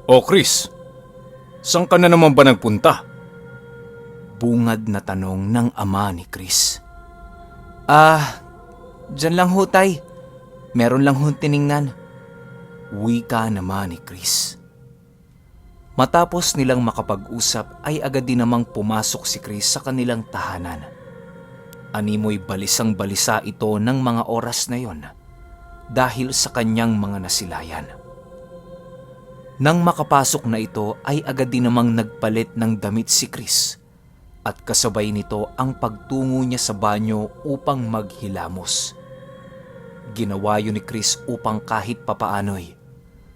O Chris, saan ka na naman ba nagpunta? Bungad na tanong ng ama ni Chris. Diyan lang ho, tay. Meron lang ho tiningnan. Wika naman ni Chris. Matapos nilang makapag-usap ay agad din namang pumasok si Chris sa kanilang tahanan. Animoy balisang-balisa ito ng mga oras na yon dahil sa kanyang mga nasilayan. Nang makapasok na ito ay agad din namang nagpalit ng damit si Chris at kasabay nito ang pagtungo niya sa banyo upang maghilamos. Ginawa yun ni Chris upang kahit papaano'y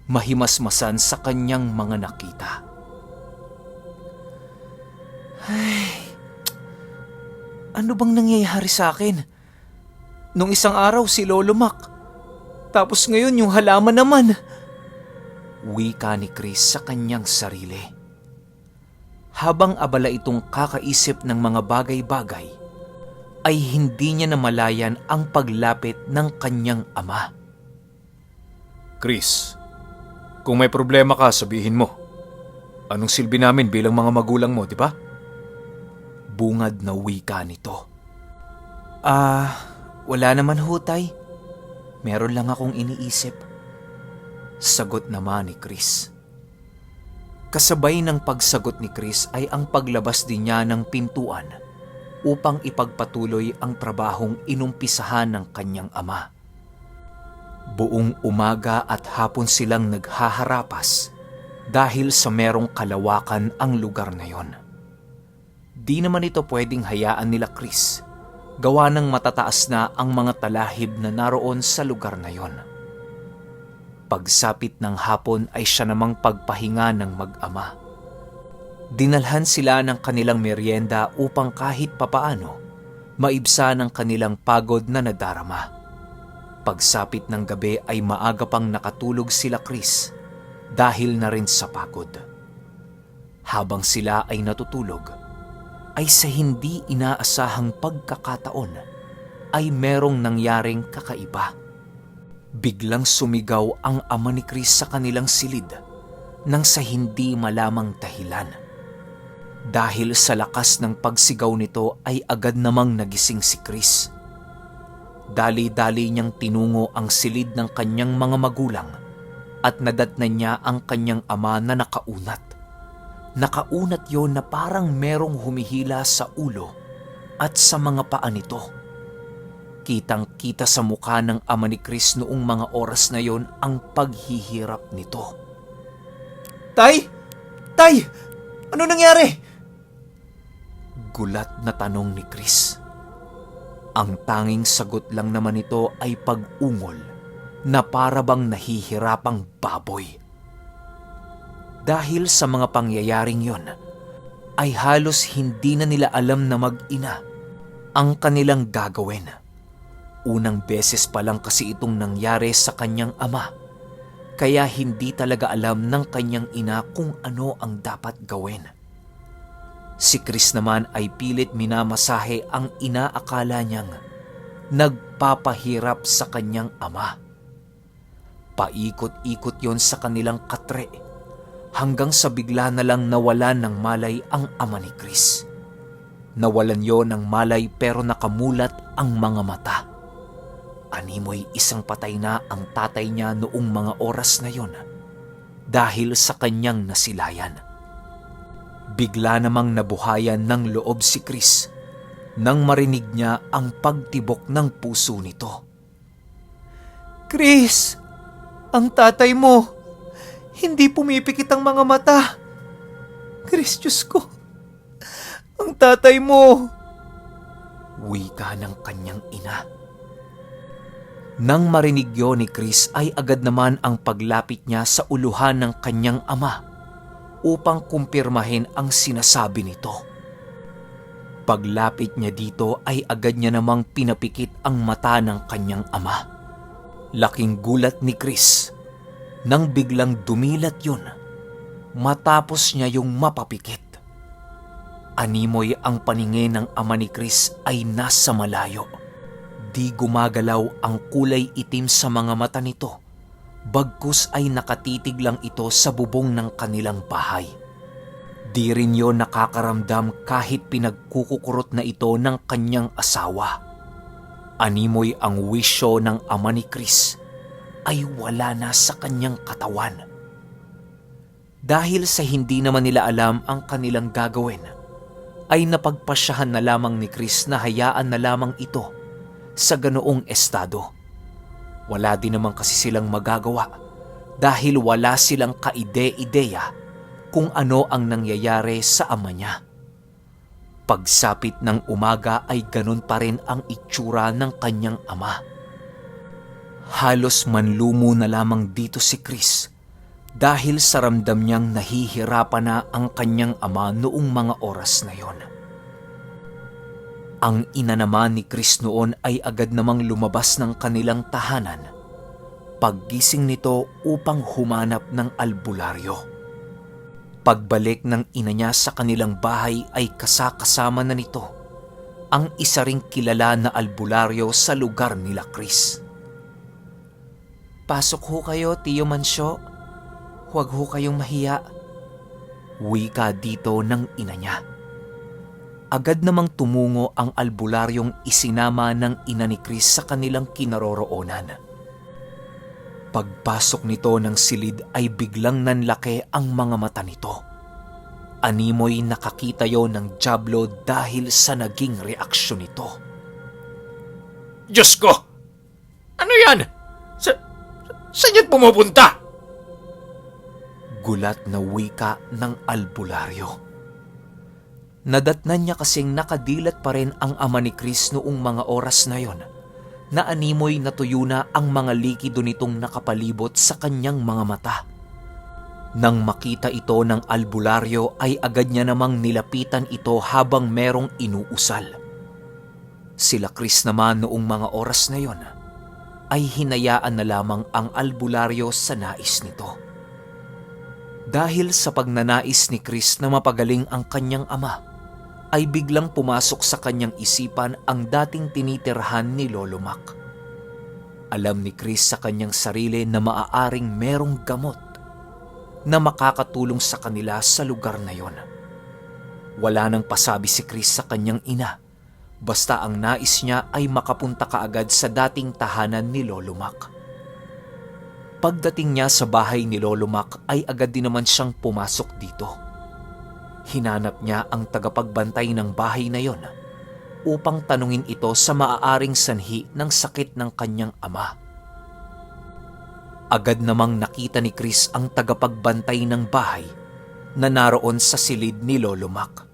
mahimasmasan sa kanyang mga nakita. Ay, ano bang nangyayari sa akin? Nung isang araw si Lolo Mac, tapos ngayon yung halaman naman. Wika ni Chris sa kanyang sarili. Habang abala itong kakaisip ng mga bagay-bagay, ay hindi niya namalayan ang paglapit ng kanyang ama. Chris, kung may problema ka, sabihin mo. Anong silbi namin bilang mga magulang mo, di ba? Bungad na wika nito. Wala naman ho, tay. Meron lang akong iniisip. Sagot naman ni Chris. Kasabay ng pagsagot ni Chris ay ang paglabas din niya ng pintuan upang ipagpatuloy ang trabahong inumpisahan ng kanyang ama. Buong umaga at hapon silang naghaharapas dahil sa merong kalawakan ang lugar na yon. Di naman ito pwedeng hayaan nila Chris, gawa ng matataas na ang mga talahib na naroon sa lugar na yon. Pagsapit ng hapon ay siya namang pagpahinga ng mag-ama. Dinalhan sila ng kanilang merienda upang kahit papaano maibsan ang kanilang pagod na nadarama. Pagsapit ng gabi ay maaga pang nakatulog sila Chris dahil na rin sa pagod. Habang sila ay natutulog, ay sa hindi inaasahang pagkakataon ay merong nangyaring kakaiba. Biglang sumigaw ang ama ni Chris sa kanilang silid nang sa hindi malamang dahilan. Dahil sa lakas ng pagsigaw nito ay agad namang nagising si Chris. Dali-dali niyang tinungo ang silid ng kanyang mga magulang at nadatnan niya ang kanyang ama na nakaunat. Nakaunat yon na parang merong humihila sa ulo at sa mga paa nito. Kitang-kita sa mukha ng ama ni Chris noong mga oras na yon ang paghihirap nito. Tay! Tay! Ano nangyari? Gulat na tanong ni Chris. Ang tanging sagot lang naman nito ay pag-ungol na para bang nahihirapang baboy. Dahil sa mga pangyayaring yon, ay halos hindi na nila alam na mag-ina ang kanilang gagawin. Unang beses pa lang kasi itong nangyari sa kanyang ama, kaya hindi talaga alam ng kanyang ina kung ano ang dapat gawin. Si Chris naman ay pilit minamasahe ang inaakala niyang nagpapahirap sa kanyang ama. Paikot-ikot yon sa kanilang katre hanggang sa bigla na lang nawalan ng malay ang ama ni Chris. Nawalan yon ng malay pero nakamulat ang mga mata. Animoy isang patay na ang tatay niya noong mga oras na yon dahil sa kanyang nasilayan. Bigla namang nabuhayan ng loob si Chris nang marinig niya ang pagtibok ng puso nito. Chris! Ang tatay mo! Hindi pumipikit ang mga mata! Chris, Diyos ko! Ang tatay mo! Wika ng kanyang ina. Nang marinig yun ni Chris ay agad naman ang paglapit niya sa uluhan ng kanyang ama upang kumpirmahin ang sinasabi nito. Paglapit niya dito ay agad niya namang pinapikit ang mata ng kanyang ama. Laking gulat ni Chris nang biglang dumilat yun matapos niya yung mapapikit. Animoy ang paningin ng ama ni Chris ay nasa malayo. Di gumagalaw ang kulay itim sa mga mata nito Bagkus ay nakatitig lang ito sa bubong ng kanilang bahay. Di rin yon nakakaramdam kahit pinagkukukurot na ito ng kanyang asawa. Animoy ang wisyo ng ama ni Chris ay wala na sa kanyang katawan. Dahil sa hindi naman nila alam ang kanilang gagawin, ay napagpasyahan na lamang ni Chris na hayaan na lamang ito sa ganoong estado. Wala din naman kasi silang magagawa dahil wala silang kaide-ideya kung ano ang nangyayari sa ama niya. Pagsapit ng umaga ay ganun pa rin ang itsura ng kanyang ama. Halos manlumo na lamang dito si Chris dahil sa ramdam niyang nahihirapan na ang kanyang ama noong mga oras na yon. Ang ina naman ni Chris noon ay agad namang lumabas ng kanilang tahanan paggising nito upang humanap ng albularyo. Pagbalik ng ina niya sa kanilang bahay ay kasama na nito ang isa ring kilala na albularyo sa lugar nila Chris. "Pasok ho kayo, Tiyo Mansyo. Huwag ho kayong mahiya," wika dito ng ina niya. Agad namang tumungo ang albularyong isinama ng ina ni Chris sa kanilang kinaroroonan. Pagpasok nito ng silid ay biglang nanlaki ang mga mata nito. Animoy nakakita yon ng dyablo dahil sa naging reaksyon nito. Diyos ko! Ano yan? Saan yan pumupunta? Gulat na wika ng albularyo. Nadatnan niya kasing nakadilat pa rin ang ama ni Chris noong mga oras na yon, na animoy natuyo na ang mga likido nitong nakapalibot sa kanyang mga mata. Nang makita ito ng albularyo ay agad niya namang nilapitan ito habang merong inuusal. Sila Chris naman noong mga oras na yon ay hinayaan na lamang ang albularyo sa nais nito. Dahil sa pagnanais ni Chris na mapagaling ang kanyang ama, ay biglang pumasok sa kanyang isipan ang dating tinitirhan ni Lolo Mac. Alam ni Chris sa kanyang sarili na maaaring merong gamot na makakatulong sa kanila sa lugar na yon. Wala nang pasabi si Chris sa kanyang ina, basta ang nais niya ay makapunta kaagad sa dating tahanan ni Lolo Mac. Pagdating niya sa bahay ni Lolo Mac ay agad din naman siyang pumasok dito. Hinanap niya ang tagapagbantay ng bahay na yon upang tanungin ito sa maaaring sanhi ng sakit ng kanyang ama. Agad namang nakita ni Chris ang tagapagbantay ng bahay na naroon sa silid ni Lolo Mac.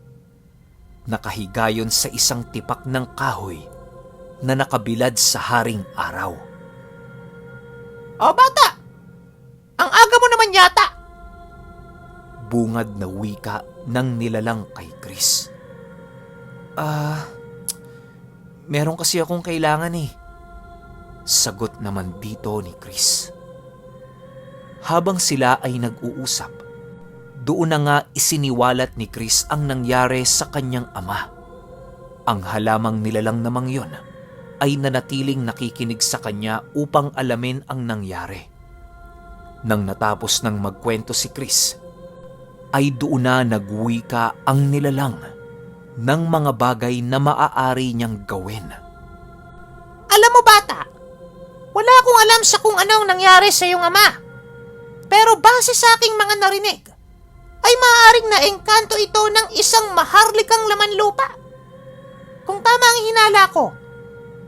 Nakahiga yon sa isang tipak ng kahoy na nakabilad sa haring araw. "O bata, ang aga mo naman yata." Bungad na wika ng nilalang kay Chris. Meron kasi akong kailangan eh." Sagot naman dito ni Chris. Habang sila ay nag-uusap, doon na nga isiniwalat ni Chris ang nangyari sa kanyang ama. Ang halamang nilalang namang yon ay nanatiling nakikinig sa kanya upang alamin ang nangyari. Nang natapos ng magkwento si Chris, ay doon na nagwika ang nilalang ng mga bagay na maaari niyang gawin. "Alam mo bata, wala akong alam sa kung anong nangyari sa iyong ama. Pero base sa aking mga narinig, ay maaaring naengkanto ito ng isang maharlikang laman lupa. Kung tama ang hinala ko,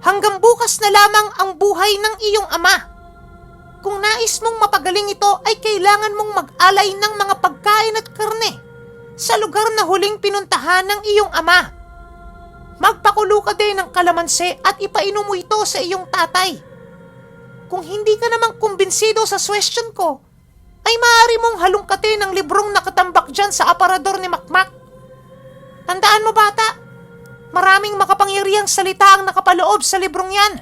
hanggang bukas na lamang ang buhay ng iyong ama. Kung nais mong mapagaling ito ay kailangan mong mag-alay ng mga pagkain at karne sa lugar na huling pinuntahan ng iyong ama. Magpakulo ka din ng kalamansi at ipainom mo ito sa iyong tatay. Kung hindi ka namang kumbinsido sa suwestyon ko, ay maaari mong halungkatin ang librong nakatambak dyan sa aparador ni Makmak. Tandaan mo bata, maraming makapangyarihang salita ang nakapaloob sa librong yan.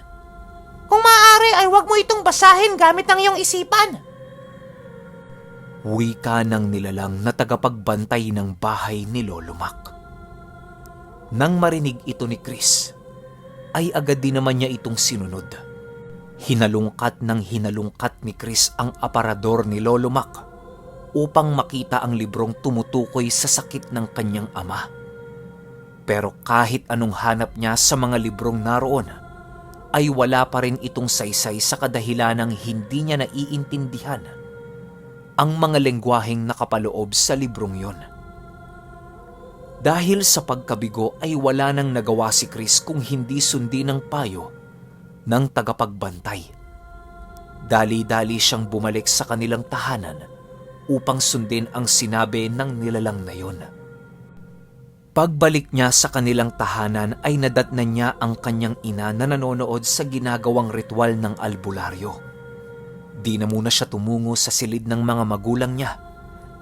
Kung maaari ay huwag mo itong basahin gamit ang iyong isipan." Wika ng nilalang na tagapagbantay ng bahay ni Lolo Mac. Nang marinig ito ni Chris, ay agad din naman niya itong sinunod. Hinalungkat ni Chris ang aparador ni Lolo Mac upang makita ang librong tumutukoy sa sakit ng kanyang ama. Pero kahit anong hanap niya sa mga librong naroon, ay wala pa rin itong saysay sa kadahilanang hindi niya naiintindihan ang mga lengguwaheng nakapaloob sa librong yon. Dahil sa pagkabigo ay wala nang nagawa si Chris kung hindi sundin ang payo ng tagapagbantay. Dali-dali siyang bumalik sa kanilang tahanan upang sundin ang sinabi ng nilalang na yon. Pagbalik niya sa kanilang tahanan ay nadatnan niya ang kanyang ina na nanonood sa ginagawang ritual ng albularyo. Di na muna siya tumungo sa silid ng mga magulang niya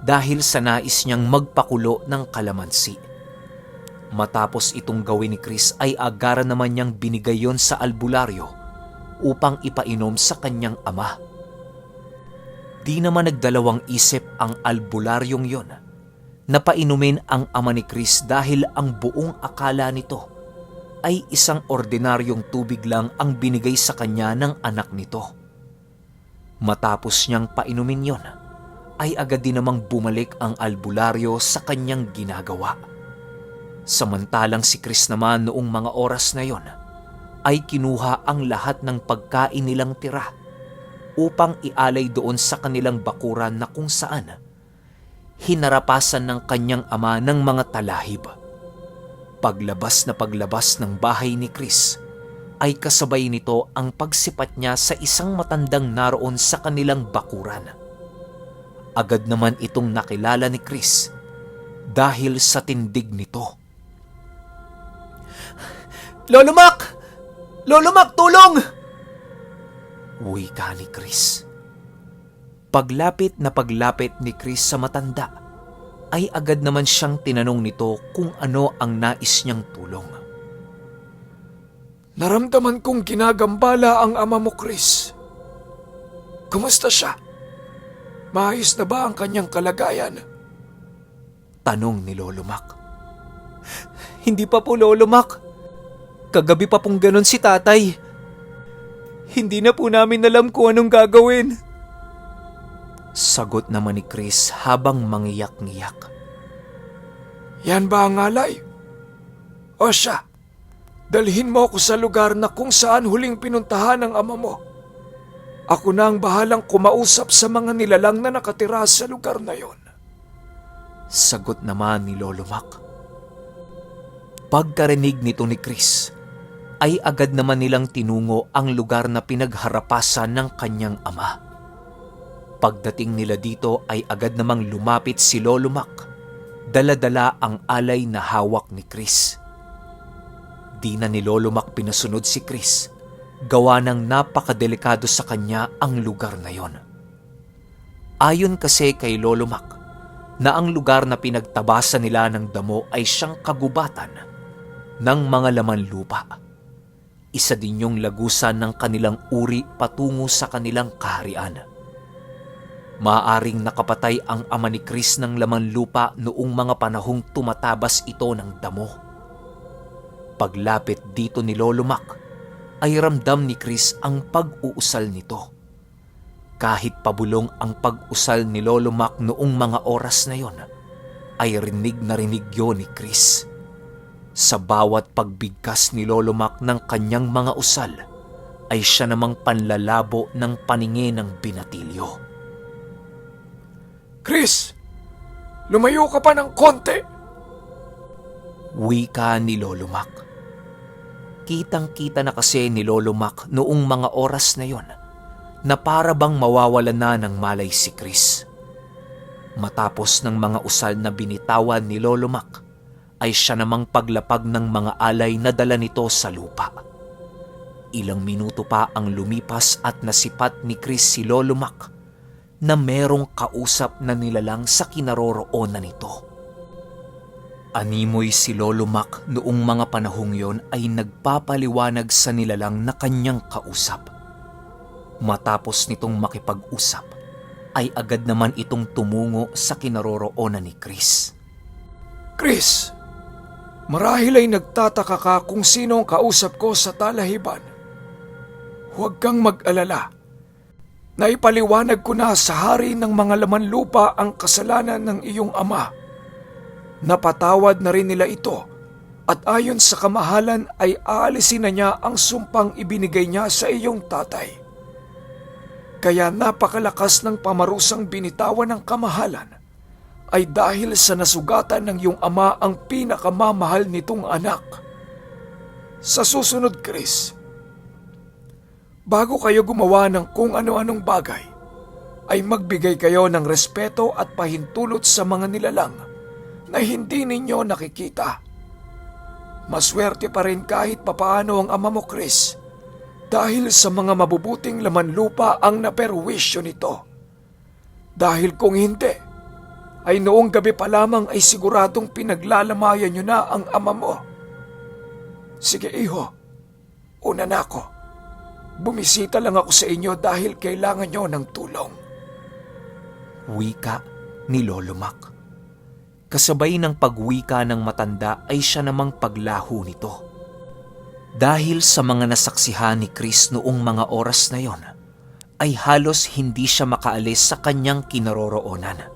dahil sa nais niyang magpakulo ng kalamansi. Matapos itong gawin ni Chris ay agara naman niyang binigay yon sa albularyo upang ipainom sa kanyang ama. Di naman nagdalawang isip ang albularyong yon na painumin ang ama ni Chris dahil ang buong akala nito ay isang ordinaryong tubig lang ang binigay sa kanya ng anak nito. Matapos niyang painumin yon, ay agad din namang bumalik ang albularyo sa kanyang ginagawa. Samantalang si Chris naman noong mga oras na yon ay kinuha ang lahat ng pagkain nilang tira upang ialay doon sa kanilang bakuran na kung saan hinarapasan ng kanyang ama ng mga talahib. Paglabas ng bahay ni Chris, ay kasabay nito ang pagsipat niya sa isang matandang naroon sa kanilang bakuran. Agad naman itong nakilala ni Chris dahil sa tindig nito. "Lolo Mac! Lolo Mac, tulong!" wika ni Chris. Paglapit ni Chris sa matanda, ay agad naman siyang tinanong nito kung ano ang nais niyang tulong. Naramdaman kong ginagambala ang ama mo, Chris. Kumusta siya? Maayos na ba ang kanyang kalagayan? Tanong ni Lolo Mac. "Hindi pa po, Lolo Mac. Kagabi pa pong ganon si tatay. Hindi na po namin alam kung anong gagawin." Sagot naman ni Chris habang mangiyak-ngiyak. Yan ba ang alay? O siya, dalhin mo ako sa lugar na kung saan huling pinuntahan ng ama mo. Ako na ang bahalang kumausap sa mga nilalang na nakatira sa lugar na yon. Sagot naman ni Lolo Mac. Pagkarinig nito ni Chris, ay agad naman nilang tinungo ang lugar na pinagharapasan ng kanyang ama. Pagdating nila dito ay agad namang lumapit si Lolo Mac, dala-dala ang alay na hawak ni Chris. Di na ni Lolo Mac pinasunod si Chris, gawa ng napakadelikado sa kanya ang lugar na yon. Ayon kasi kay Lolo Mac, na ang lugar na pinagtabasan nila ng damo ay siyang kagubatan ng mga laman lupa. Isa din yung lagusan ng kanilang uri patungo sa kanilang kaharian. Maaring nakapatay ang ama ni Chris ng laman lupa noong mga panahong tumatabas ito ng damo. Paglapit dito ni Lolo Mac, ay ramdam ni Chris ang pag-uusal nito. Kahit pabulong ang pag-usal ni Lolo Mac noong mga oras na yon, ay rinig na rinig yon ni Chris. Sa bawat pagbigkas ni Lolo Mac ng kanyang mga usal, ay siya namang panlalabo ng paningin ng binatilyo. Chris, lumayo ka pa ng konti. Wika ni Lolo Mac. Kitang-kita na kasi ni Lolo Mac noong mga oras na yon na para bang mawawalan na ng malay si Chris. Matapos ng mga usal na binitawan ni Lolo Mac, ay siya namang paglapag ng mga alay na dala nito sa lupa. Ilang minuto pa ang lumipas at nasipat ni Chris si Lolo Mac na merong kausap na nilalang sa kinaroroonan nito. Animoy si Lolo Mac noong mga panahong yon ay nagpapaliwanag sa nilalang na kanyang kausap. Matapos nitong makipag-usap, ay agad naman itong tumungo sa kinaroroonan ni Chris. Chris, marahil ay nagtataka ka kung sino ang kausap ko sa talahiban. Huwag kang mag-alala. Naipaliwanag ko na sa hari ng mga laman lupa ang kasalanan ng iyong ama. Napatawad na rin nila ito at ayon sa kamahalan ay aalisin na niya ang sumpang ibinigay niya sa iyong tatay. Kaya napakalakas ng pamarusang binitawan ng kamahalan ay dahil sa nasugatan ng iyong ama ang pinakamamahal nitong anak. Sa susunod, Chris, bago kayo gumawa ng kung ano-anong bagay, ay magbigay kayo ng respeto at pahintulot sa mga nilalang na hindi ninyo nakikita. Maswerte pa rin kahit papaano ang ama mo, Chris, dahil sa mga mabubuting laman lupa ang naperwisyo nito. Dahil kung hindi, ay noong gabi pa lamang ay siguradong pinaglalamayan nyo na ang ama mo. Sige, iho, una na ako. Bumisita lang ako sa inyo dahil kailangan nyo ng tulong. Wika ni Lolo Mac. Kasabay ng pagwika ng matanda ay siya namang paglaho nito. Dahil sa mga nasaksihan ni Chris noong mga oras na yon, ay halos hindi siya makaalis sa kanyang kinaroroonan.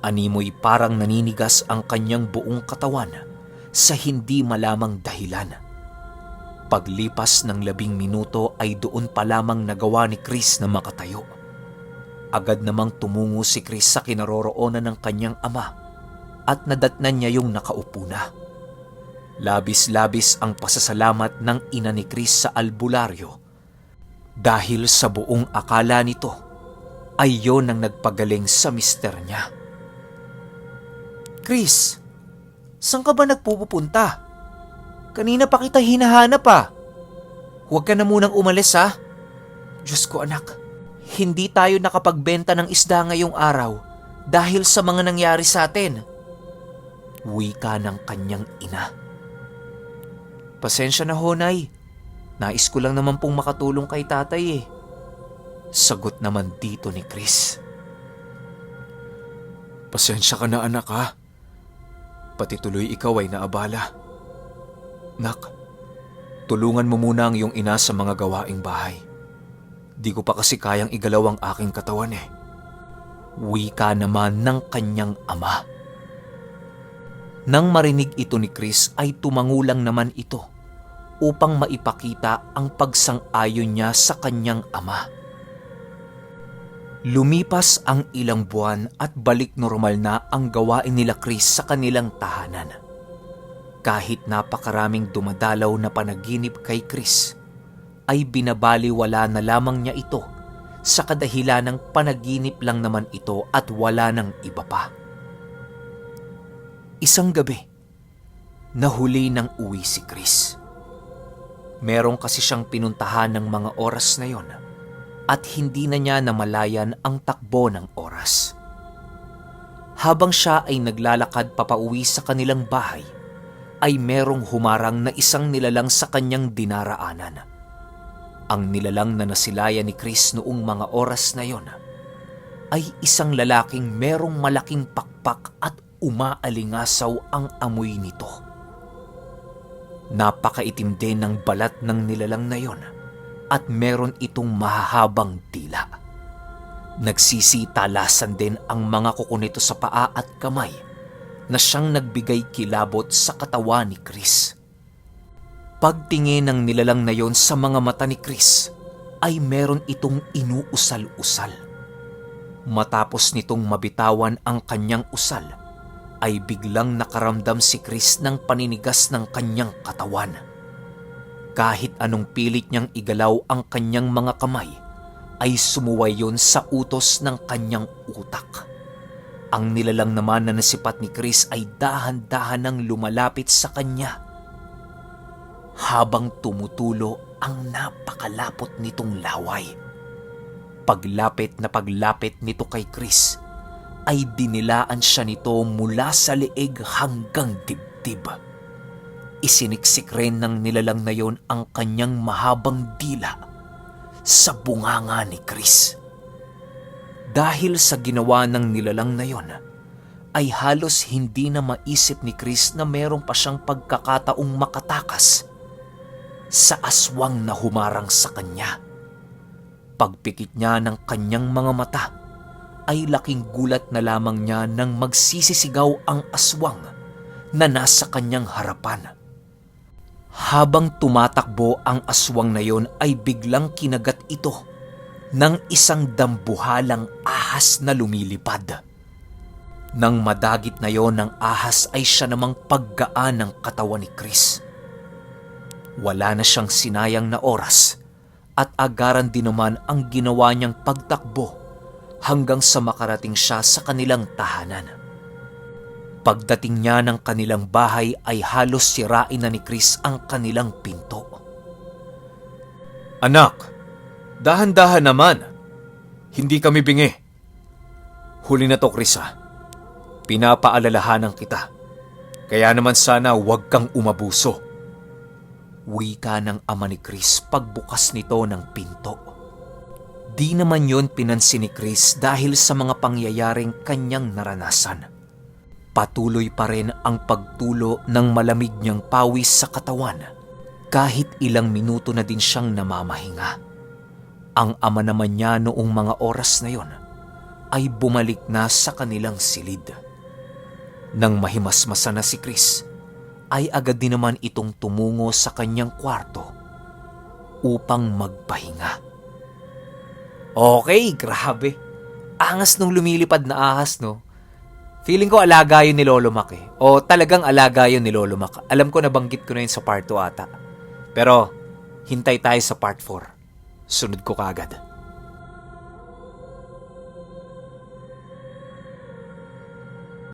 Animoy parang naninigas ang kanyang buong katawan sa hindi malamang dahilan. Paglipas ng 10 minuto ay doon pa lamang nagawa ni Chris na makatayo. Agad namang tumungo si Chris sa kinaroroonan ng kanyang ama at nadatnan niya yung nakaupo na. Labis-labis ang pasasalamat ng ina ni Chris sa albularyo dahil sa buong akala nito ay yon ang nagpagaling sa mister niya. Chris, saan ka ba nagpupunta? Kanina pa kita hinahanap ah. Huwag ka na munang umalis ha. Diyos ko anak, hindi tayo nakapagbenta ng isda ngayong araw dahil sa mga nangyari sa atin. Wika ng kanyang ina. Pasensya na ho, Nay. Nais ko lang naman pong makatulong kay tatay eh. Sagot naman dito ni Chris. Pasensya ka na anak ha. Pati tuloy ikaw ay naabala. Nak, tulungan mo muna ang iyong ina sa mga gawaing bahay. Di ko pa kasi kayang igalaw ang aking katawan eh. Wika naman ng kanyang ama. Nang marinig ito ni Chris ay tumangulang naman ito upang maipakita ang pagsang-ayon niya sa kanyang ama. Lumipas ang ilang buwan at balik normal na ang gawain nila Chris sa kanilang tahanan. Kahit napakaraming dumadalaw na panaginip kay Chris, ay binabaliwala na lamang niya ito sa kadahilan ng panaginip lang naman ito at wala ng iba pa. Isang gabi, nahuli ng uwi si Chris. Merong kasi siyang pinuntahan ng mga oras na yon at hindi na niya namalayan ang takbo ng oras. Habang siya ay naglalakad papauwi sa kanilang bahay, ay merong humarang na isang nilalang sa kanyang dinaraanan. Ang nilalang na nasilayan ni Chris noong mga oras na yon ay isang lalaking merong malaking pakpak at umaalingasaw ang amoy nito. Napakaitim din ng balat ng nilalang na yon at meron itong mahahabang dila. Nagsisitalasan din ang mga kuko nito sa paa at kamay na siyang nagbigay kilabot sa katawan ni Chris. Pagtingin ng nilalang na yon sa mga mata ni Chris ay meron itong inuusal-usal. Matapos nitong mabitawan ang kanyang usal, ay biglang nakaramdam si Chris ng paninigas ng kanyang katawan. Kahit anong pilit niyang igalaw ang kanyang mga kamay, ay sumuway yon sa utos ng kanyang utak. Ang nilalang naman na nasipat ni Chris ay dahan-dahan nang lumalapit sa kanya. Habang tumutulo ang napakalapot nitong laway. Paglapit na paglapit nito kay Chris, ay dinilaan siya nito mula sa leeg hanggang dibdib. Isiniksik rin ng nilalang na yon ang kanyang mahabang dila sa bunganga ni Chris. Dahil sa ginawa ng nilalang na yon, ay halos hindi na maisip ni Chris na meron pa siyang pagkakataong makatakas. sa aswang na humarang sa kanya. Pagpikit niya ng kanyang mga mata, ay laking gulat na lamang niya nang magsisisigaw ang aswang na nasa kanyang harapan. Habang tumatakbo ang aswang na yon ay biglang kinagat ito ng isang dambuhalang ahas na lumilipad. Nang madagit na yon ng ahas ay siya namang paggaan ng katawan ni Chris. Wala na siyang sinayang na oras at agaran din naman ang ginawa niyang pagtakbo hanggang sa makarating siya sa kanilang tahanan. Pagdating niya ng kanilang bahay ay halos sirain na ni Chris ang kanilang pinto. Anak, dahan-dahan naman. Hindi kami bingi. Huli na to, Chris, ha? Pinapaalalahanan kita. Kaya naman sana huwag kang umabuso. Wika ng ama ni Chris pagbukas nito ng pinto. Di naman yon pinansin ni Chris dahil sa mga pangyayaring kanyang naranasan. Patuloy pa rin ang pagtulo ng malamig niyang pawis sa katawan kahit ilang minuto na din siyang namamahinga. Ang ama naman niya noong mga oras na yon ay bumalik na sa kanilang silid. Nang mahimasmasa na si Chris, ay agad din naman itong tumungo sa kanyang kwarto upang magpahinga. Okay, grabe. Angas nung lumilipad na ahas, no? Feeling ko alaga yun ni Lolo Mac eh. O talagang alaga yun ni Lolo Mac. Alam ko nabanggit ko na yun sa part 2 ata. Pero hintay tayo sa part 4. Sunod ko kaagad.